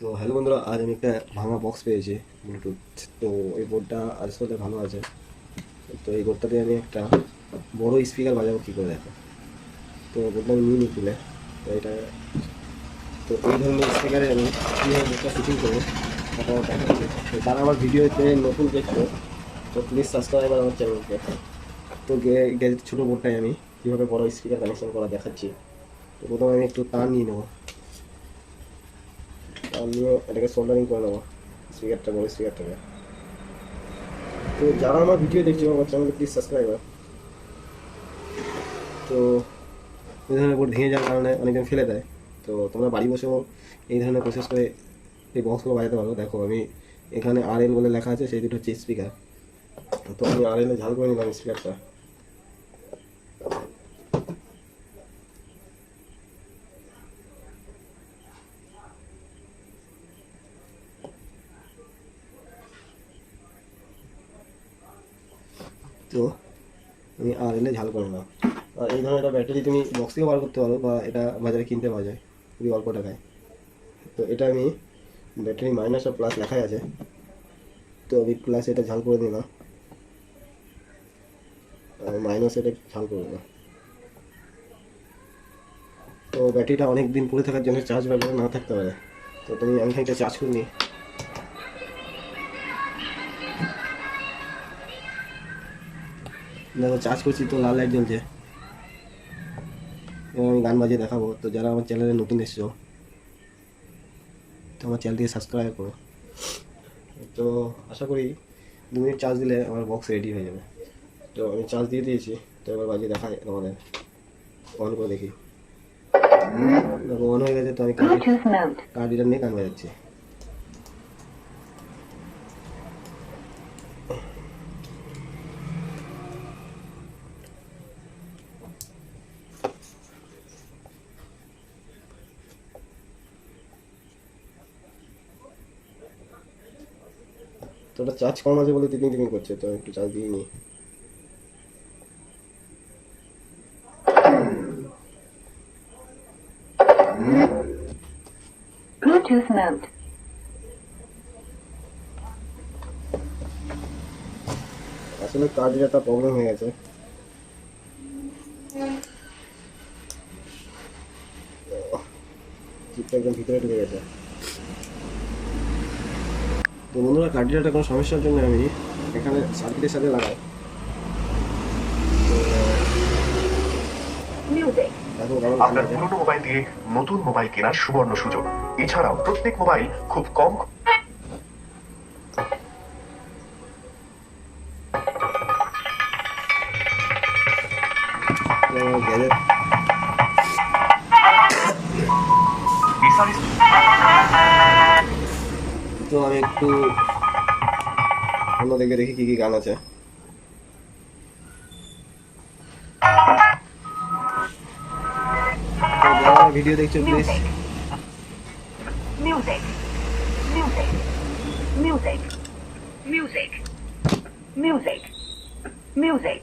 তো হ্যালো বন্ধুরা, আজ আমি একটা ভাঙা বক্স পেয়েছি ব্লুটুথ। তো এই বোর্ডটা আসলে ভালো আছে। তো এই বোর্ডটা দিয়ে আমি একটা বড় স্পিকার বাজাবো কী করে, দেখো। তো বোর্ডটা আমি নিয়ে নিই তুলে। তো এটা, তো এই ধরনের স্পিকারে আমি কীভাবে বোর্ডটা ফিটিং করবো সেটা দেখাচ্ছি। তো যারা আমার ভিডিওতে নতুন দেখছো তো প্লিজ সাবস্ক্রাইব আমার চ্যানেলকে। তো ছোটো বোর্ডটাই আমি কীভাবে বড় স্পিকার কানেকশন করা দেখাচ্ছি। তো প্রথমে আমি একটু তার নিয়ে নেবো, তার নিয়ে এটাকে সোল্ডারিং করে নেবো স্পিকারটা, বড় স্পিকারটাকে। তো যারা আমার ভিডিও দেখছো আমার চ্যানেলে প্লিজ সাবস্ক্রাইব। তো এই ধরনের বোর্ড ভেঙে যাওয়ার কারণে অনেকজন ফেলে দেয়। তো তোমরা বাড়ি বসেও এই ধরনের প্রসেস করে এই বক্সগুলো বাজাতে পারো। দেখো আমি এখানে RL বলে লেখা আছে, সেই দুটো হচ্ছে স্পিকার। তো আমি RL ঝাল করে নিলাম স্পিকারটা। তো আমি RL ঝাল করে নিলাম। আর এই ধরনের একটা ব্যাটারি তুমি বক্স থেকেও বার করতে পারো, বা এটা বাজারে কিনতে পাওয়া যায় খুবই অল্প টাকায়। তো এটা আমি ব্যাটারি মাইনাস আর প্লাস লেখাই আছে, তো আমি প্লাস এটা ঝাল করে দিলাম, মাইনাস এটা ঝাল করে দিলাম। তো ব্যাটারিটা অনেক দিন পড়ে থাকার জন্য চার্জ ব্যবহার না থাকতে পারে। তো আমি খানিকটা চার্জ করে নিই। দেখো চার্জ করছি তো লাল লাইট জ্বলছে। এবং আমি গান বাজিয়ে দেখাবো। তো যারা আমার চ্যানেলে নতুন এসেছো তো আমার চ্যানেলটিকে সাবস্ক্রাইব করো। তো আশা করি 2 মিনিট চার্জ দিলে আমার বক্স রেডি হয়ে যাবে। তো আমি চার্জ দিয়ে দিয়েছি। তো এবার বাজিয়ে দেখাই তোমাদের, অন করে দেখি। দেখো অন হয়ে গেছে। তো আমি কার্ডিটা নিয়ে গান বাজাচ্ছি। তো ওটা চার্জ কম আছে বলে তিপিং তিপিং করছে, তো একটু চার্জ দিয়ে নিই। Bluetooth mode. আসলে কার্ডের একটা প্রবলেম হয়ে গেছে। চিপটা একদম ভিতরে ঢুকে গেছে। তো বন্ধুরা, কার্ডিয়াটা কোনো সমস্যার জন্য আমি এখানে সার্কিটের সাথে লাগাই। দেখো কেমন আপনার পুরনো মোবাইল দিয়ে নতুন মোবাইল কেনার সুবর্ণ সুযোগ। এছাড়াও প্রত্যেক মোবাইল খুব কম গ্যাজেট। বিস্তারিত তো আমি একটু অন্য দিকে দেখি কি কি গান আছে। তো যারা ভিডিও দেখছো please Music. Music. Music. Music. Music. Music.